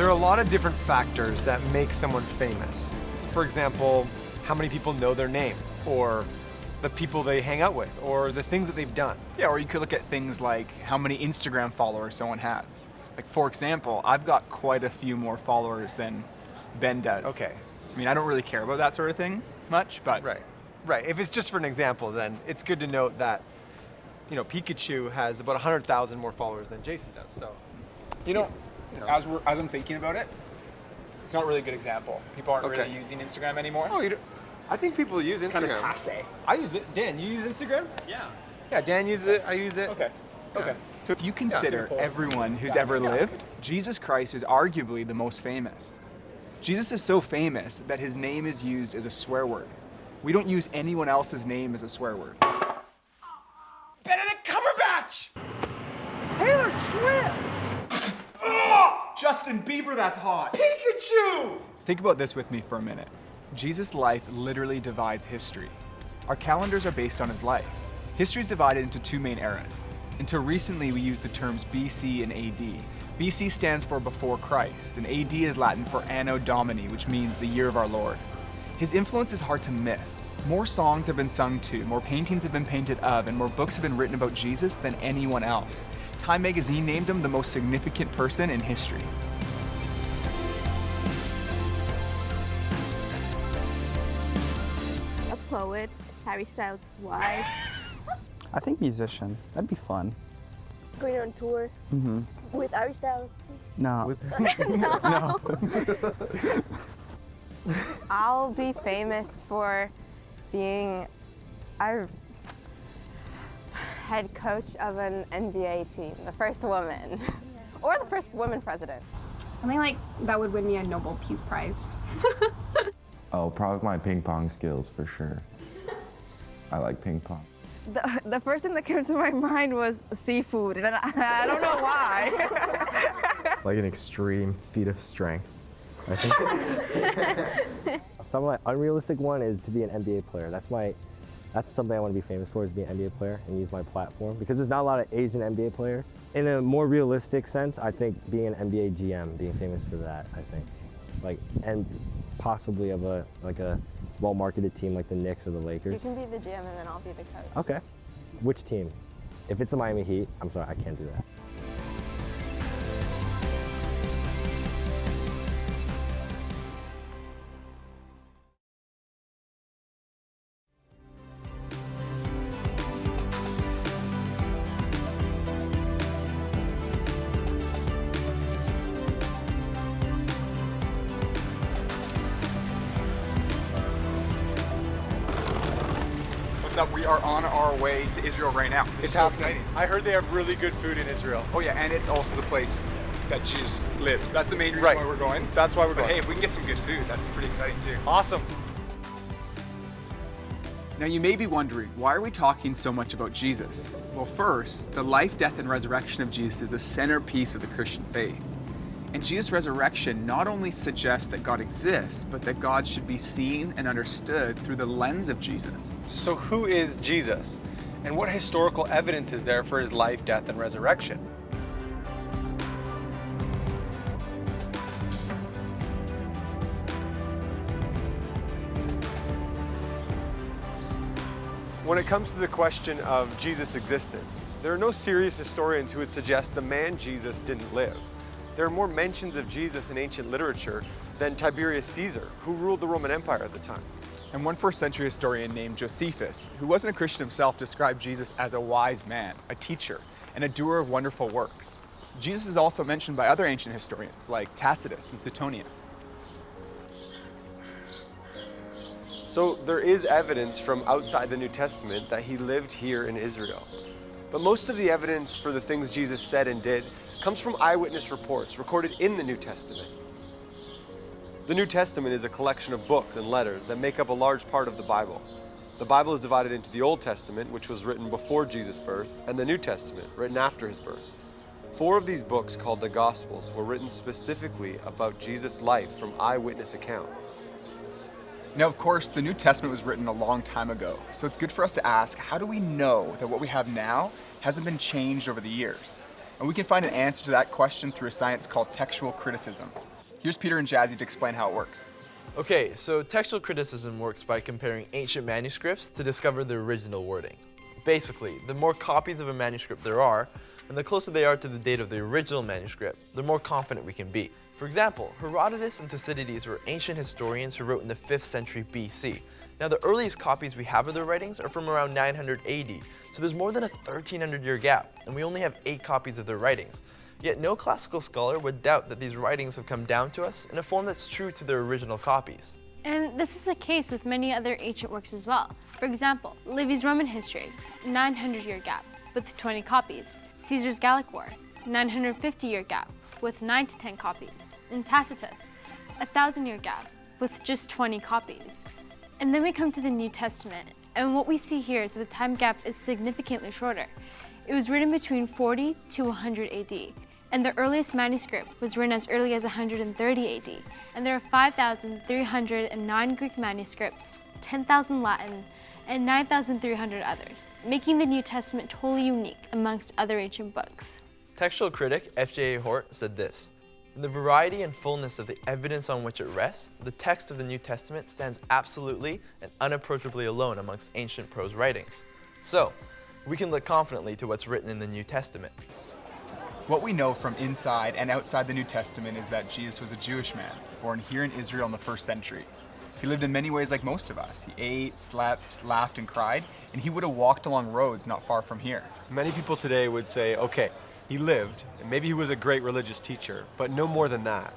There are a lot of different factors that make someone famous. For example, how many people know their name, or the people they hang out with, or the things that they've done. Yeah, or you could look at things like how many Instagram followers someone has. Like, for example, I've got quite a few more followers than Ben does. Okay. I mean, I don't really care about that sort of thing much, but... Right. If it's just for an example, then it's good to note that, you know, Pikachu has about 100,000 more followers than Jason does, so... You know, as I'm thinking about it, it's not really a good example. People aren't really using Instagram anymore. Oh, I think people use Instagram. Kind of passe. I use it. Dan, you use Instagram? Yeah. Yeah, Dan uses it, I use it. Okay. So if you consider everyone who's ever lived, Jesus Christ is arguably the most famous. Jesus is so famous that his name is used as a swear word. We don't use anyone else's name as a swear word. Benedict Cumberbatch! Taylor Swift! Justin Bieber, that's hot! Pikachu! Think about this with me for a minute. Jesus' life literally divides history. Our calendars are based on his life. History is divided into two main eras. Until recently, we use the terms BC and AD. BC stands for before Christ, and AD is Latin for Anno Domini, which means the year of our Lord. His influence is hard to miss. More songs have been sung to, more paintings have been painted of, and more books have been written about Jesus than anyone else. Time magazine named him the most significant person in history. A poet, Harry Styles' wife. I think musician. That'd be fun. Going on tour with Harry Styles. No. No. I'll be famous for being a head coach of an NBA team, the first woman, or the first woman president. Something like that would win me a Nobel Peace Prize. Oh, probably my ping pong skills for sure. I like ping pong. The first thing that came to my mind was seafood, and I don't know why. Like an extreme feat of strength, I think. Some of my unrealistic one is to be an NBA player. That's something I want to be famous for, is be an NBA player and use my platform, because there's not a lot of Asian NBA players. In a more realistic sense, I think being an NBA GM, being famous for that, I think. And possibly of a well-marketed team like the Knicks or the Lakers. You can be the GM and then I'll be the coach. Okay. Which team? If it's the Miami Heat, I'm sorry, I can't do that. Up, we are on our way to Israel right now. It's so exciting. I heard they have really good food in Israel. Oh yeah, and it's also the place that Jesus lived. That's the main reason why we're going. That's why we're going. Hey, if we can get some good food, that's pretty exciting too. Awesome. Now you may be wondering, why are we talking so much about Jesus? Well, first, the life, death, and resurrection of Jesus is the centerpiece of the Christian faith. And Jesus' resurrection not only suggests that God exists, but that God should be seen and understood through the lens of Jesus. So who is Jesus? And what historical evidence is there for his life, death, and resurrection? When it comes to the question of Jesus' existence, there are no serious historians who would suggest the man Jesus didn't live. There are more mentions of Jesus in ancient literature than Tiberius Caesar, who ruled the Roman Empire at the time. And one first-century historian named Josephus, who wasn't a Christian himself, described Jesus as a wise man, a teacher, and a doer of wonderful works. Jesus is also mentioned by other ancient historians like Tacitus and Suetonius. So there is evidence from outside the New Testament that he lived here in Israel. But most of the evidence for the things Jesus said and did comes from eyewitness reports recorded in the New Testament. The New Testament is a collection of books and letters that make up a large part of the Bible. The Bible is divided into the Old Testament, which was written before Jesus' birth, and the New Testament, written after his birth. 4 of these books, called the Gospels, were written specifically about Jesus' life from eyewitness accounts. Now, of course, the New Testament was written a long time ago, so it's good for us to ask, how do we know that what we have now hasn't been changed over the years? And we can find an answer to that question through a science called textual criticism. Here's Peter and Jazzy to explain how it works. Okay, so textual criticism works by comparing ancient manuscripts to discover the original wording. Basically, the more copies of a manuscript there are, and the closer they are to the date of the original manuscript, the more confident we can be. For example, Herodotus and Thucydides were ancient historians who wrote in the 5th century BC. Now, the earliest copies we have of their writings are from around 900 AD, so there's more than a 1300-year gap, and we only have 8 copies of their writings. Yet no classical scholar would doubt that these writings have come down to us in a form that's true to their original copies. And this is the case with many other ancient works as well. For example, Livy's Roman history, 900-year gap with 20 copies. Caesar's Gallic War, 950-year gap with 9 to 10 copies. And Tacitus, 1,000-year gap with just 20 copies. And then we come to the New Testament, and what we see here is that the time gap is significantly shorter. It was written between 40 to 100 AD, and the earliest manuscript was written as early as 130 AD. And there are 5,309 Greek manuscripts, 10,000 Latin, and 9,300 others, making the New Testament totally unique amongst other ancient books. Textual critic F.J.A. Hort said this: "In the variety and fullness of the evidence on which it rests, the text of the New Testament stands absolutely and unapproachably alone amongst ancient prose writings." So, we can look confidently to what's written in the New Testament. What we know from inside and outside the New Testament is that Jesus was a Jewish man, born here in Israel in the 1st century. He lived in many ways like most of us. He ate, slept, laughed, and cried, and he would have walked along roads not far from here. Many people today would say, okay, he lived, and maybe he was a great religious teacher, but no more than that.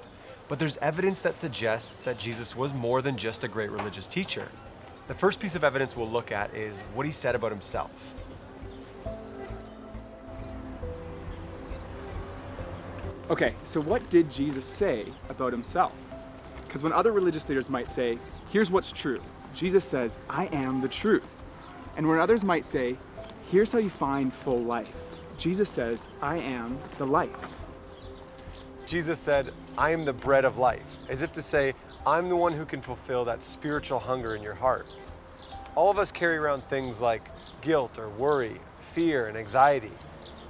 But there's evidence that suggests that Jesus was more than just a great religious teacher. The first piece of evidence we'll look at is what he said about himself. Okay, so what did Jesus say about himself? Because when other religious leaders might say, here's what's true, Jesus says, I am the truth. And when others might say, here's how you find full life, Jesus says, I am the life. Jesus said, I am the bread of life, as if to say, I'm the one who can fulfill that spiritual hunger in your heart. All of us carry around things like guilt or worry, fear and anxiety.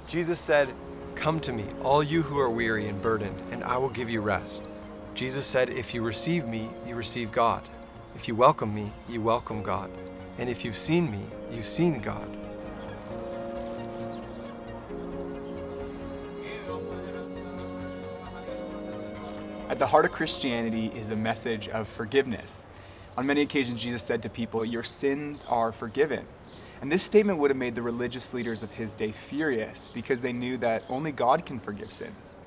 Jesus said, come to me, all you who are weary and burdened, and I will give you rest. Jesus said, if you receive me, you receive God. If you welcome me, you welcome God. And if you've seen me, you've seen God. At the heart of Christianity is a message of forgiveness. On many occasions, Jesus said to people, your sins are forgiven. And this statement would have made the religious leaders of his day furious because they knew that only God can forgive sins.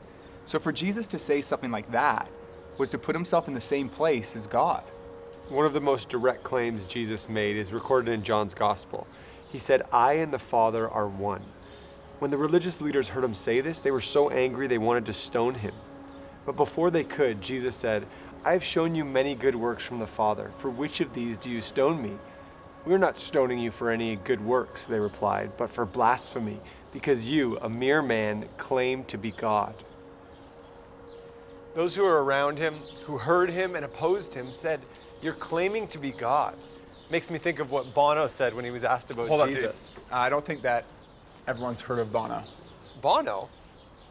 So for Jesus to say something like that was to put himself in the same place as God. One of the most direct claims Jesus made is recorded in John's Gospel. He said, I and the Father are one. When the religious leaders heard him say this, they were so angry they wanted to stone him. But before they could, Jesus said, I have shown you many good works from the Father. For which of these do you stone me? We are not stoning you for any good works, they replied, but for blasphemy, because you, a mere man, claim to be God. Those who were around him, who heard him and opposed him, said, you're claiming to be God. Makes me think of what Bono said when he was asked about Jesus. Hold on, dude. I don't think that everyone's heard of Bono. Bono?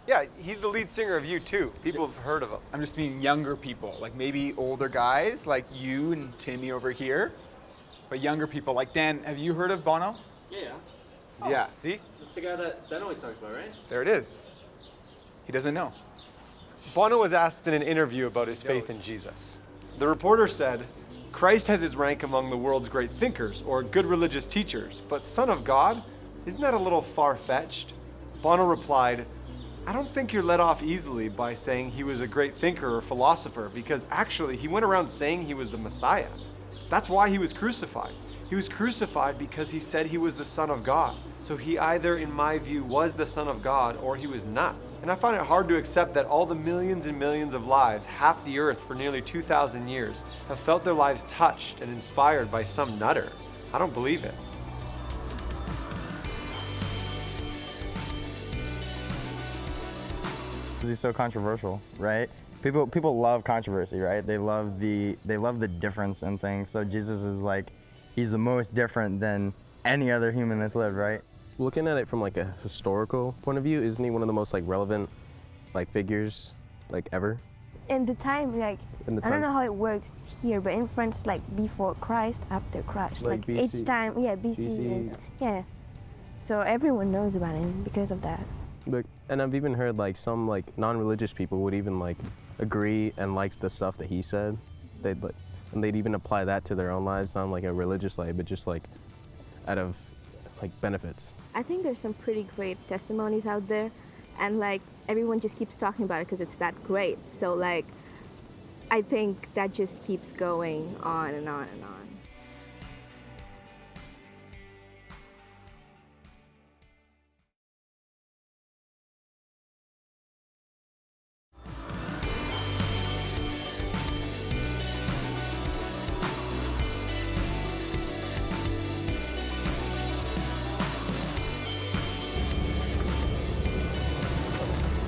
Yeah, he's the lead singer of U2. People have heard of him. I'm just meaning younger people, like maybe older guys like you and Timmy over here. But younger people, like Dan, have you heard of Bono? Yeah. Yeah, see? That's the guy that Ben always talks about, right? There it is. He doesn't know. Bono was asked in an interview about his faith in Jesus. The reporter said, Christ has his rank among the world's great thinkers or good religious teachers, but Son of God, isn't that a little far-fetched? Bono replied, I don't think you're let off easily by saying he was a great thinker or philosopher, because actually he went around saying he was the Messiah. That's why he was crucified. He was crucified because he said he was the Son of God. So he either, in my view, was the Son of God or he was nuts. And I find it hard to accept that all the millions and millions of lives, half the earth for nearly 2,000 years, have felt their lives touched and inspired by some nutter. I don't believe it. He's so controversial, right? People love controversy, right? They love the difference in things. So Jesus is like, he's the most different than any other human that's lived, right? Looking at it from like a historical point of view, isn't he one of the most like relevant like figures like ever? in the time, like, In the I don't time. know how it works here, but in France, like, before Christ, after Christ. Like Like, each BC. time, yeah, BC. BC. Yeah. So everyone knows about him because of that. Look, and I've even heard like some like non-religious people would even like agree and likes the stuff that he said. They'd like, and they'd even apply that to their own lives, not like a religious life, but just like out of like benefits. I think there's some pretty great testimonies out there, and like everyone just keeps talking about it because it's that great. So like, I think that just keeps going on and on and on.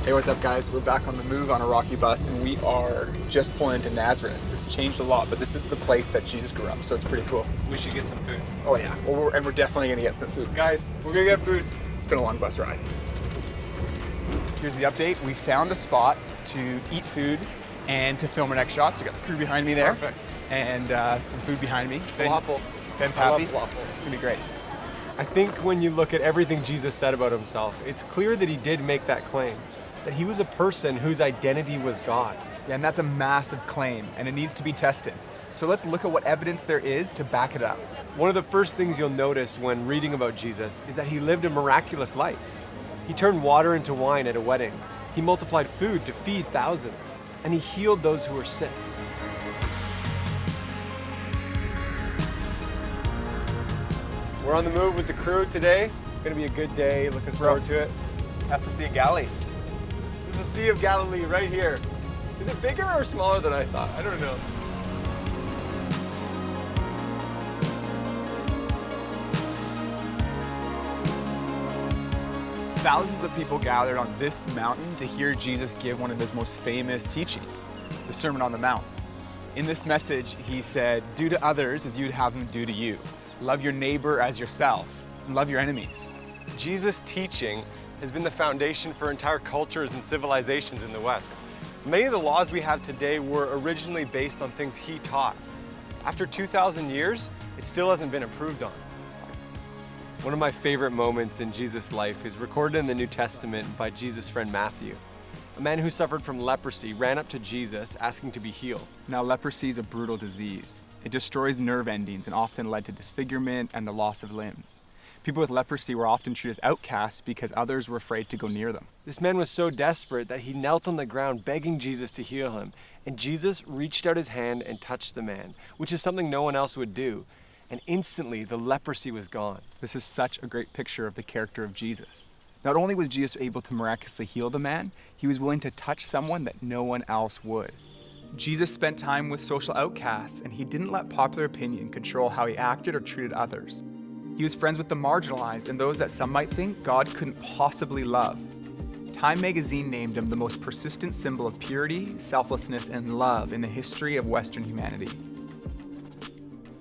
Hey, what's up guys? We're back on the move on a rocky bus and we are just pulling into Nazareth. It's changed a lot, but this is the place that Jesus grew up, so it's pretty cool. We should get some food. Oh yeah, well, we're definitely gonna get some food. Guys, we're gonna get food. It's been a long bus ride. Here's the update. We found a spot to eat food and to film our next shots. So we got the crew behind me there. Perfect. And some food behind me. Falafel. Ben's I love happy. falafel. It's gonna be great. I think when you look at everything Jesus said about himself, it's clear that he did make that claim, that he was a person whose identity was God. Yeah, and that's a massive claim, and it needs to be tested. So let's look at what evidence there is to back it up. One of the first things you'll notice when reading about Jesus is that he lived a miraculous life. He turned water into wine at a wedding. He multiplied food to feed thousands, and he healed those who were sick. We're on the move with the crew today. Gonna be a good day, looking forward to it. That's the Sea of Galilee. This is the Sea of Galilee right here. Is it bigger or smaller than I thought? I don't know. Thousands of people gathered on this mountain to hear Jesus give one of his most famous teachings, the Sermon on the Mount. In this message, he said, "Do to others as you'd have them do to you. Love your neighbor as yourself, and love your enemies." Jesus' teaching has been the foundation for entire cultures and civilizations in the West. Many of the laws we have today were originally based on things he taught. After 2,000 years, it still hasn't been improved on. One of my favorite moments in Jesus' life is recorded in the New Testament by Jesus' friend Matthew. A man who suffered from leprosy ran up to Jesus asking to be healed. Now, leprosy is a brutal disease. It destroys nerve endings and often led to disfigurement and the loss of limbs. People with leprosy were often treated as outcasts because others were afraid to go near them. This man was so desperate that he knelt on the ground begging Jesus to heal him. And Jesus reached out his hand and touched the man, which is something no one else would do. And instantly, the leprosy was gone. This is such a great picture of the character of Jesus. Not only was Jesus able to miraculously heal the man, he was willing to touch someone that no one else would. Jesus spent time with social outcasts, and he didn't let popular opinion control how he acted or treated others. He was friends with the marginalized and those that some might think God couldn't possibly love. Time magazine named him the most persistent symbol of purity, selflessness, and love in the history of Western humanity.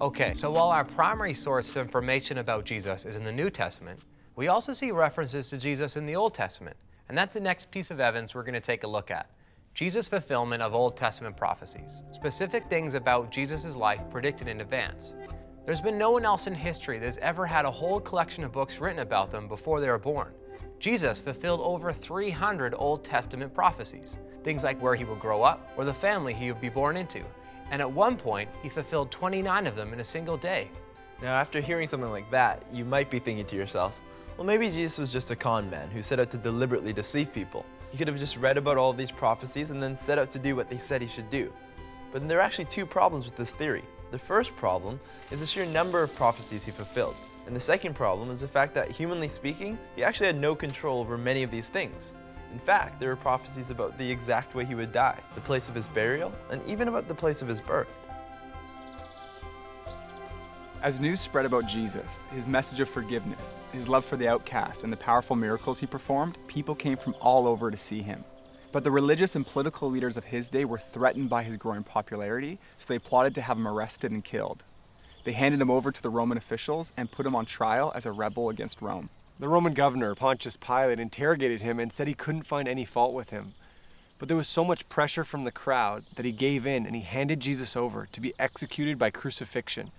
Okay, so while our primary source of information about Jesus is in the New Testament, we also see references to Jesus in the Old Testament, and that's the next piece of evidence we're going to take a look at. Jesus' fulfillment of Old Testament prophecies, specific things about Jesus' life predicted in advance. There's been no one else in history that has ever had a whole collection of books written about them before they were born. Jesus fulfilled over 300 Old Testament prophecies, things like where he would grow up or the family he would be born into. And at one point, he fulfilled 29 of them in a single day. Now, after hearing something like that, you might be thinking to yourself, well, maybe Jesus was just a con man who set out to deliberately deceive people. He could have just read about all these prophecies and then set out to do what they said he should do. But there are actually two problems with this theory. The first problem is the sheer number of prophecies he fulfilled. And the second problem is the fact that, humanly speaking, he actually had no control over many of these things. In fact, there were prophecies about the exact way he would die, the place of his burial, and even about the place of his birth. As news spread about Jesus, his message of forgiveness, his love for the outcast, and the powerful miracles he performed, people came from all over to see him. But the religious and political leaders of his day were threatened by his growing popularity, so they plotted to have him arrested and killed. They handed him over to the Roman officials and put him on trial as a rebel against Rome. The Roman governor, Pontius Pilate, interrogated him and said he couldn't find any fault with him. But there was so much pressure from the crowd that he gave in and he handed Jesus over to be executed by crucifixion.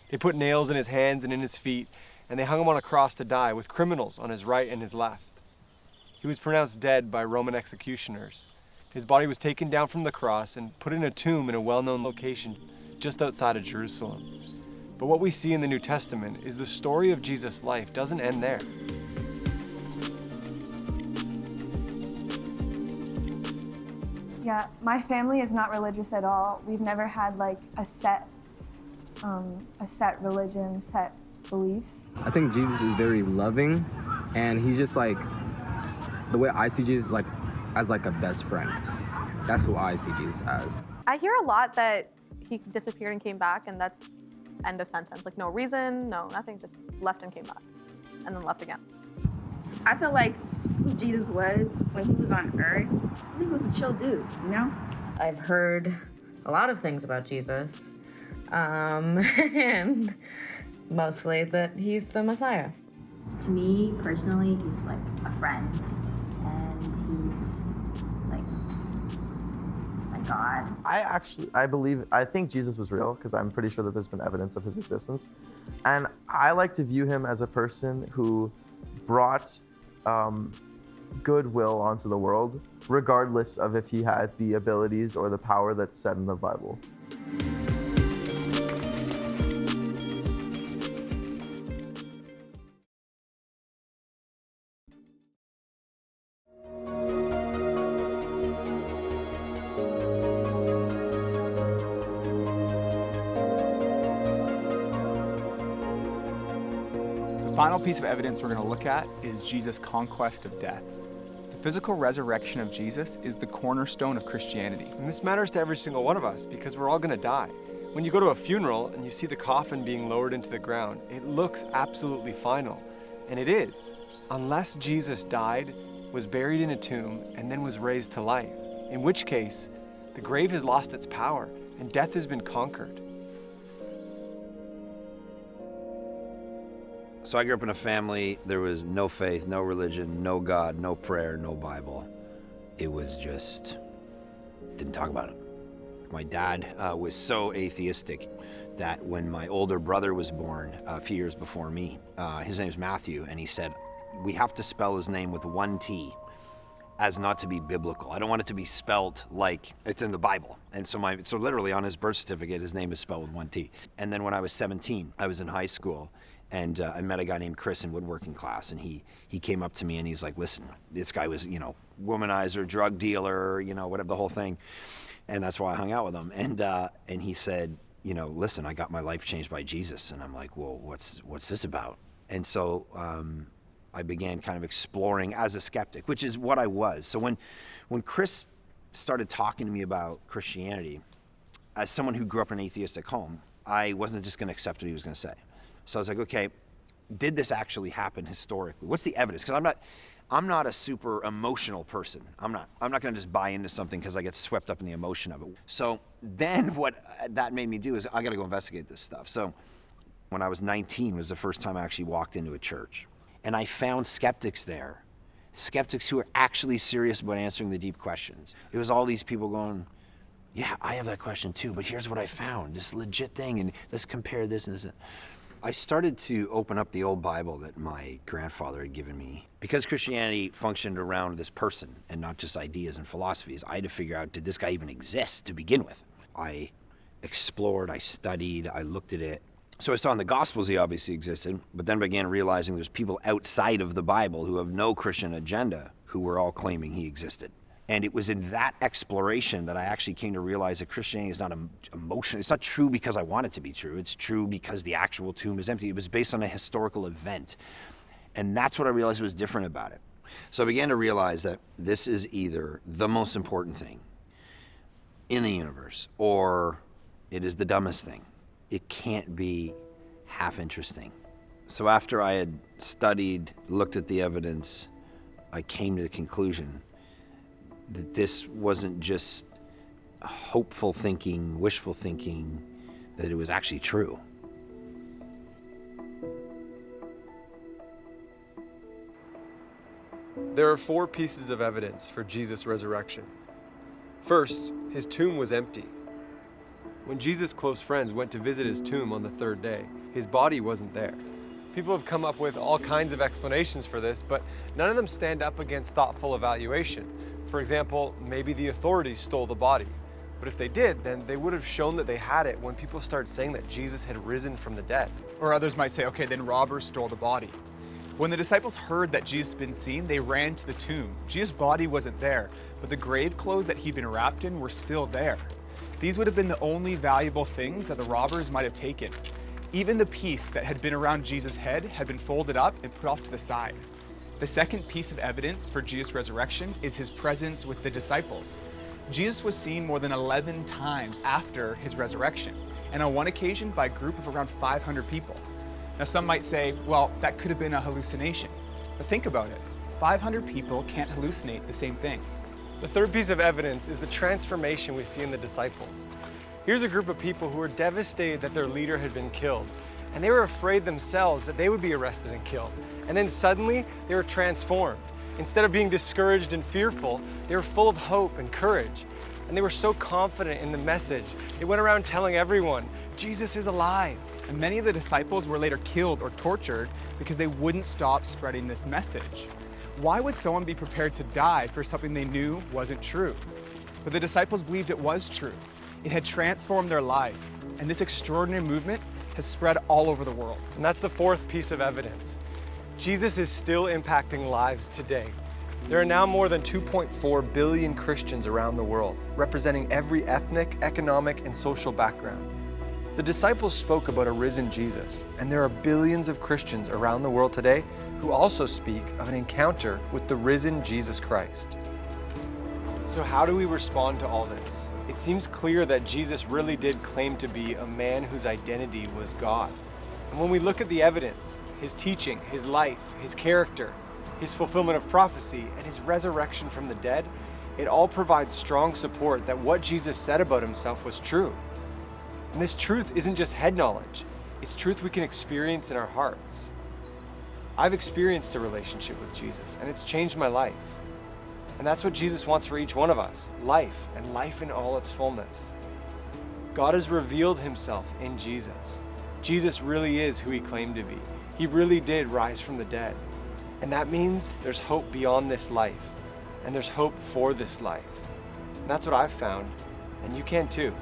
They put nails in his hands and in his feet, and they hung him on a cross to die with criminals on his right and his left. He was pronounced dead by Roman executioners. His body was taken down from the cross and put in a tomb in a well-known location just outside of Jerusalem. But what we see in the New Testament is the story of Jesus' life doesn't end there. Yeah, my family is not religious at all. We've never had like a set religion, set beliefs. I think Jesus is very loving, and he's just like, the way I see Jesus is like as like a best friend. That's who I see Jesus as. I hear a lot that he disappeared and came back, and that's end of sentence. Like no reason, no nothing, just left and came back, and then left again. I feel like who Jesus was when he was on earth, I think he was a chill dude, you know? I've heard a lot of things about Jesus, and mostly that he's the Messiah. To me, personally, he's like a friend, and he's my God. I think Jesus was real because I'm pretty sure that there's been evidence of his existence. And I like to view him as a person who brought goodwill onto the world, regardless of if he had the abilities or the power that's said in the Bible. The final piece of evidence we're going to look at is Jesus' conquest of death. The physical resurrection of Jesus is the cornerstone of Christianity. And this matters to every single one of us because we're all going to die. When you go to a funeral and you see the coffin being lowered into the ground, it looks absolutely final. And it is, unless Jesus died, was buried in a tomb, and then was raised to life, in which case the grave has lost its power and death has been conquered. So I grew up in a family, there was no faith, no religion, no God, no prayer, no Bible. It was just, didn't talk about it. My dad was so atheistic that when my older brother was born a few years before me, his name's Matthew, and he said, we have to spell his name with one T as not to be biblical. I don't want it to be spelled like it's in the Bible. And so literally on his birth certificate, his name is spelled with one T. And then when I was 17, I was in high school, and I met a guy named Chris in woodworking class, and he came up to me and he's like, listen, this guy was, womanizer, drug dealer, whatever, the whole thing. And that's why I hung out with him. And he said, listen, I got my life changed by Jesus. And I'm like, well, what's this about? And so I began kind of exploring as a skeptic, which is what I was. So when Chris started talking to me about Christianity, as someone who grew up in an atheistic home, I wasn't just gonna accept what he was gonna say. So I was like, okay, did this actually happen historically? What's the evidence? Because I'm not a super emotional person. I'm not gonna just buy into something because I get swept up in the emotion of it. So then what that made me do is I gotta go investigate this stuff. So when I was 19 was the first time I actually walked into a church. And I found skeptics there, skeptics who are actually serious about answering the deep questions. It was all these people going, yeah, I have that question too, but here's what I found, this legit thing, and let's compare this and this. I started to open up the old Bible that my grandfather had given me. Because Christianity functioned around this person and not just ideas and philosophies, I had to figure out, did this guy even exist to begin with? I explored, I studied, I looked at it. So I saw in the Gospels he obviously existed, but then began realizing there's people outside of the Bible who have no Christian agenda who were all claiming he existed. And it was in that exploration that I actually came to realize that Christianity is not emotional. It's not true because I want it to be true. It's true because the actual tomb is empty. It was based on a historical event. And that's what I realized was different about it. So I began to realize that this is either the most important thing in the universe or it is the dumbest thing. It can't be half interesting. So after I had studied, looked at the evidence, I came to the conclusion that this wasn't just hopeful thinking, wishful thinking, that it was actually true. There are 4 pieces of evidence for Jesus' resurrection. First, his tomb was empty. When Jesus' close friends went to visit his tomb on the third day, his body wasn't there. People have come up with all kinds of explanations for this, but none of them stand up against thoughtful evaluation. For example, maybe the authorities stole the body. But if they did, then they would have shown that they had it when people started saying that Jesus had risen from the dead. Or others might say, okay, then robbers stole the body. When the disciples heard that Jesus had been seen, they ran to the tomb. Jesus' body wasn't there, but the grave clothes that he'd been wrapped in were still there. These would have been the only valuable things that the robbers might have taken. Even the piece that had been around Jesus' head had been folded up and put off to the side. The second piece of evidence for Jesus' resurrection is his presence with the disciples. Jesus was seen more than 11 times after his resurrection, and on one occasion by a group of around 500 people. Now some might say, well, that could have been a hallucination. But think about it. 500 people can't hallucinate the same thing. The third piece of evidence is the transformation we see in the disciples. Here's a group of people who were devastated that their leader had been killed, and they were afraid themselves that they would be arrested and killed. And then suddenly, they were transformed. Instead of being discouraged and fearful, they were full of hope and courage. And they were so confident in the message, they went around telling everyone, Jesus is alive. And many of the disciples were later killed or tortured because they wouldn't stop spreading this message. Why would someone be prepared to die for something they knew wasn't true? But the disciples believed it was true. It had transformed their life, and this extraordinary movement has spread all over the world. And that's the fourth piece of evidence. Jesus is still impacting lives today. There are now more than 2.4 billion Christians around the world, representing every ethnic, economic, and social background. The disciples spoke about a risen Jesus, and there are billions of Christians around the world today who also speak of an encounter with the risen Jesus Christ. So how do we respond to all this? It seems clear that Jesus really did claim to be a man whose identity was God. And when we look at the evidence, his teaching, his life, his character, his fulfillment of prophecy, and his resurrection from the dead, it all provides strong support that what Jesus said about himself was true. And this truth isn't just head knowledge, it's truth we can experience in our hearts. I've experienced a relationship with Jesus, and it's changed my life. And that's what Jesus wants for each one of us, life, and life in all its fullness. God has revealed himself in Jesus. Jesus really is who he claimed to be. He really did rise from the dead. And that means there's hope beyond this life, and there's hope for this life. And that's what I've found, and you can too.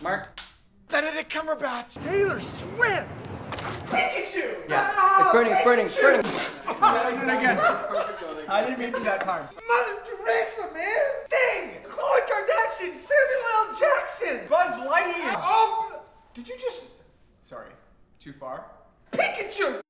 Mark? Benedict Cumberbatch! Taylor Swift! Pikachu! Yeah. It's burning, it's burning, it's burning. I did it again. I didn't make it that time. Mother Teresa, man! Sting! Khloe Kardashian! Samuel L. Jackson! Buzz Lightyear! Oh! Did you just... Sorry, too far? Pikachu!